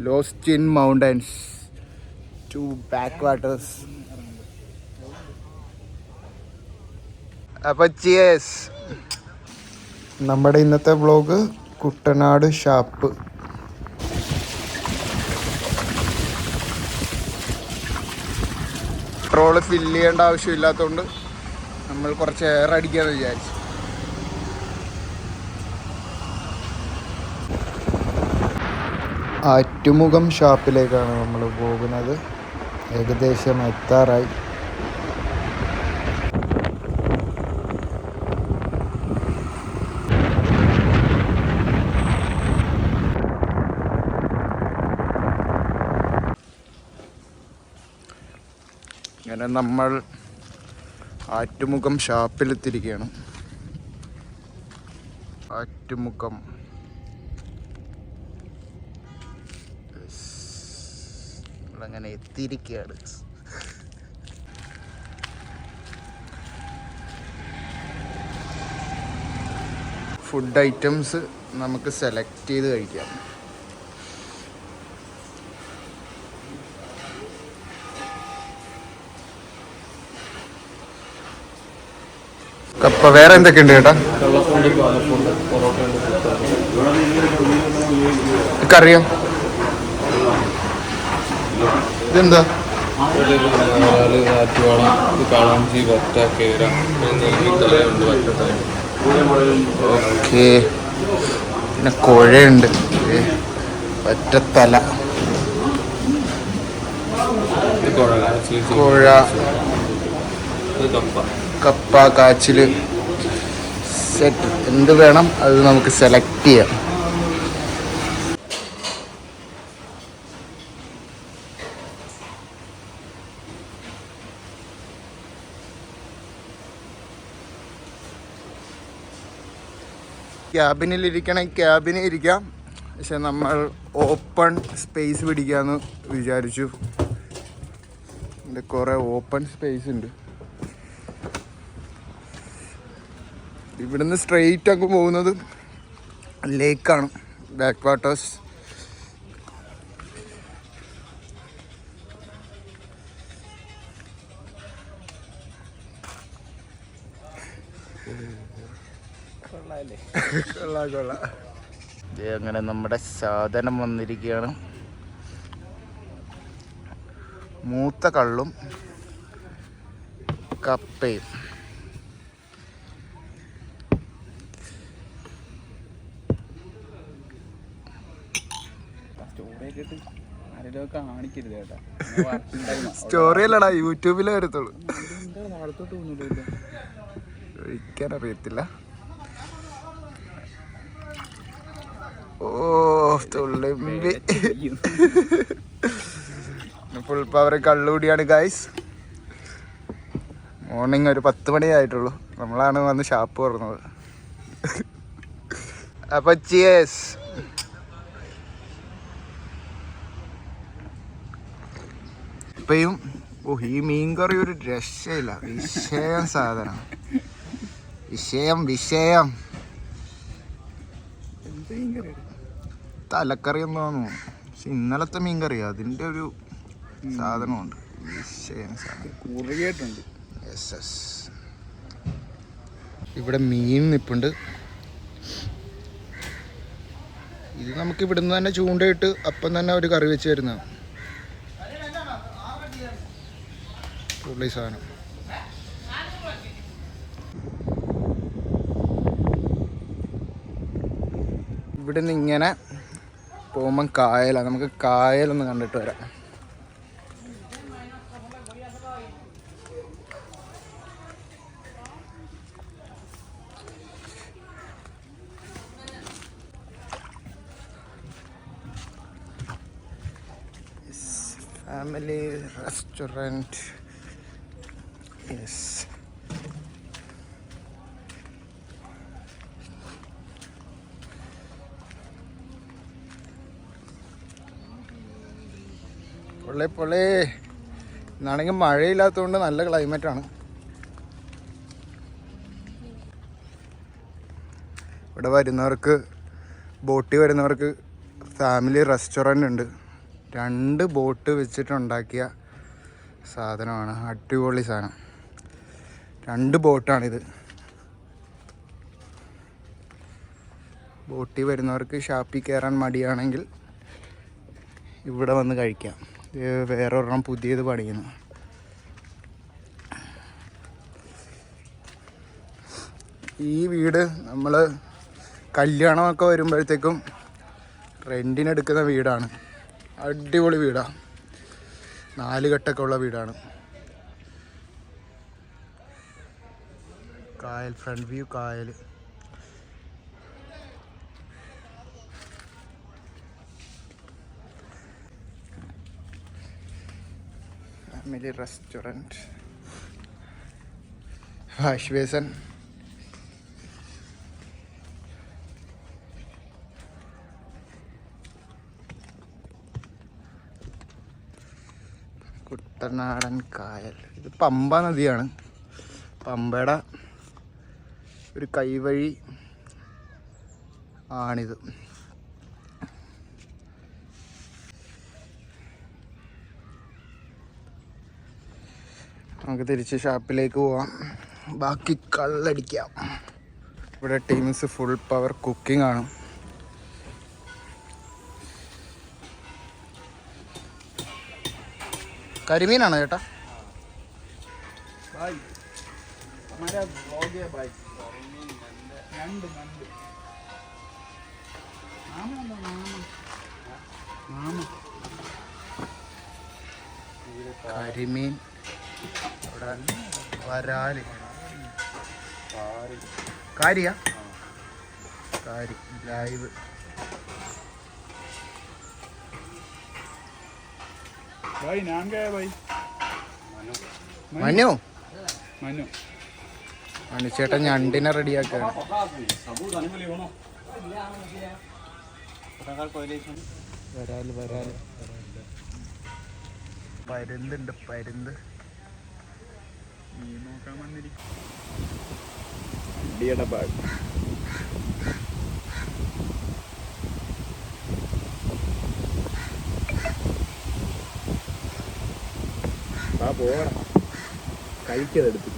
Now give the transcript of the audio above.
Lost in mountains to backwaters. അപ്പോൾ cheers. നമ്മുടെ ഇന്നത്തെ vlog Kuttanad shop. Petrol fill ചെയ്യേണ്ട ആവശ്യമില്ലാത്തതുകൊണ്ട് നമ്മൾ കുറച്ച് എയർ അടിക്കാമെന്ന് വിചാരിച്ചു. ആറ്റുമുഖം ഷാപ്പിലേക്കാണ് നമ്മൾ പോകുന്നത്. ഏകദേശം എത്താറായി. അങ്ങനെ നമ്മൾ ആറ്റുമുഖം ഷാപ്പിലെത്തിയിരിക്കുകയാണ്. ആറ്റുമുഖം നമ്മളങ്ങനെ എത്തിയിരിക്കുകയാണ്. ഫുഡ് ഐറ്റംസ് നമുക്ക് സെലക്ട് ചെയ്ത് കഴിക്കാം. കപ്പ. വേറെ എന്തൊക്കെയുണ്ട് ചേട്ടാ? കറിയോ? ഇതെന്താ? ഓക്കെ. പിന്നെ കുഴയുണ്ട്, ഒറ്റത്തല, കുഴ, കപ്പ, കാച്ചിൽ. സെറ്റ്. എന്ത് വേണം അത് നമുക്ക് സെലക്ട് ചെയ്യാം. ക്യാബിനിലിരിക്കണമെങ്കിൽ ക്യാബിനിൽ ഇരിക്കാം. പക്ഷെ നമ്മൾ ഓപ്പൺ സ്പേസ് പിടിക്കാമെന്ന് വിചാരിച്ചു. കുറേ ഓപ്പൺ സ്പേസ് ഉണ്ട്. ഇവിടുന്ന് സ്ട്രെയിറ്റ് അങ്ങ് പോകുന്നത് ലേക്കാണ്, ബാക്ക് വാട്ടേഴ്സ്. കൊള്ളാം. അങ്ങനെ നമ്മുടെ സാധനം വന്നിരിക്കുകയാണ്. മൂത്ത കള്ളും കപ്പയും. സ്റ്റോറി അല്ലടാ, യൂട്യൂബിലേ വരത്തുള്ളൂ. ഒഴിക്കാൻ അറിയത്തില്ല. ഓ തുള്ളി ഫുൾ പവർ കള്ളുകൂടിയാണ് ഗൈസ്. മോർണിംഗ് ഒരു 10 മണിയായിട്ടുള്ളൂ. നമ്മളാണ് വന്ന് ഷാപ്പ് തുറന്നത്. അപ്പൊ ചിയേഴ്സ്. ഇപ്പയും ഈ മീൻകറി ഒരു രക്ഷയില്ല. വിഷയം സാധനം. വിഷയം തലക്കറി എന്ന് തോന്നുന്നു. പക്ഷെ ഇന്നലത്തെ മീൻകറി അതിൻ്റെ ഒരു സാധനമുണ്ട്. വിഷയം സാധനം. ഇവിടെ മീൻ നിപ്പുണ്ട്. ഇത് നമുക്ക് ഇവിടുന്ന് തന്നെ ചൂണ്ടയിട്ട് അപ്പം തന്നെ ഒരു കറി വെച്ച് തരുന്നതാണ്. പുള്ളി സാധനം. ഇവിടുന്ന് ഇങ്ങനെ പോകുമ്പം കായലാണ്. നമുക്ക് കായലൊന്ന് കണ്ടിട്ട് വരാം. Family restaurant. യെസ്. പൊള്ളേ. ഇന്നാണെങ്കിൽ മഴയില്ലാത്തതുകൊണ്ട് നല്ല ക്ലൈമറ്റാണ്. ഇവിടെ വരുന്നവർക്ക്, ബോട്ടിൽ വരുന്നവർക്ക് ഫാമിലി റെസ്റ്റോറൻ്റ് ഉണ്ട്. 2 ബോട്ട് വെച്ചിട്ടുണ്ടാക്കിയ സാധനമാണ്. അടിപൊളി സാധനം. 2 ബോട്ടാണിത്. ബോട്ടിൽ വരുന്നവർക്ക് ഷാപ്പിൽ കയറാൻ മടിയാണെങ്കിൽ ഇവിടെ വന്ന് കഴിക്കാം. വേറെ ഒരെണ്ണം പുതിയത് പണിയുന്നു. ഈ വീട് നമ്മൾ കല്യാണമൊക്കെ വരുമ്പോഴത്തേക്കും റെൻറ്റിനെടുക്കുന്ന വീടാണ്. അടിപൊളി വീടാണ്. 4 കെട്ടൊക്കെ ഉള്ള വീടാണ്. കായൽ, ഫ്രണ്ട് വ്യൂ കായൽ. ഫാമിലി റെസ്റ്റോറൻറ്റ്, വാഷ് ബേസൻ, കുട്ടനാടൻ കായൽ. ഇത് പമ്പ നദിയാണ്. പമ്പയുടെ ഒരു കൈവഴി ആണിത്. നമുക്ക് തിരിച്ച് ഷാപ്പിലേക്ക് പോവാം. ബാക്കി കള്ളടിക്കാം. ഇവിടെ ടീംസ് ഫുൾ പവർ കുക്കിംഗ് ആണ്. കരിമീനാണോ ചേട്ടാ? കരിമീൻ, വരാല്, കാരിയാ, കാരി ലൈവ്. भाई नाम क्या है भाई? മനു मनु. മനുച്ചേട്ടൻ ഞണ്ടിനെ റെഡിയാക്കാണ്. വരാല് വരാല് പരുന്തുണ്ട്. പരുന്ത് നോക്കാൻ വന്നിരിക്കും. പോകണം കഴിക്കതെടുത്ത്